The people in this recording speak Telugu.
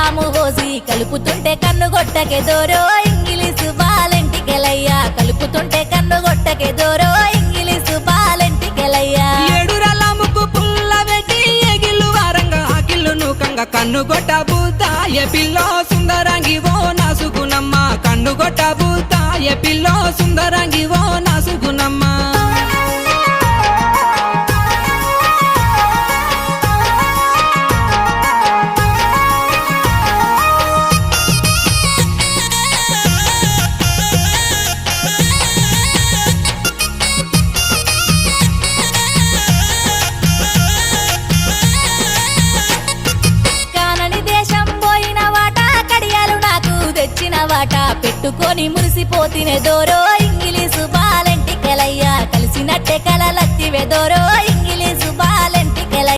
బాదాము పోసి కలుపుతుంటే కన్ను కొట్టకే దోరో ఇంగిలీసు బాలెంటికెలయ్యా కలుపుతుంటే కన్ను కొట్టకే దోరో ఇంగిలీసు బాలెంటికెలయ్యా ఏడురల ముక్కు పుల్ల పెట్టి ఎగిల్లు వారంగా ఆకిల్లు నూకంగా కన్ను కొట్ట బూత ఏ పిల్లో సుందరంగి ఓ నాసుగునమ్మ కన్ను కొట్ట బూత ఏ పిల్లో సుందరంగి ఓ నాసుగునమ్మ వాట పెట్టుకొని మురిసిపోతినే దోరో ఇంగిలీసు బాలెంటికెలయ్యా కలిసినట్టే కలలత్తివే దోరో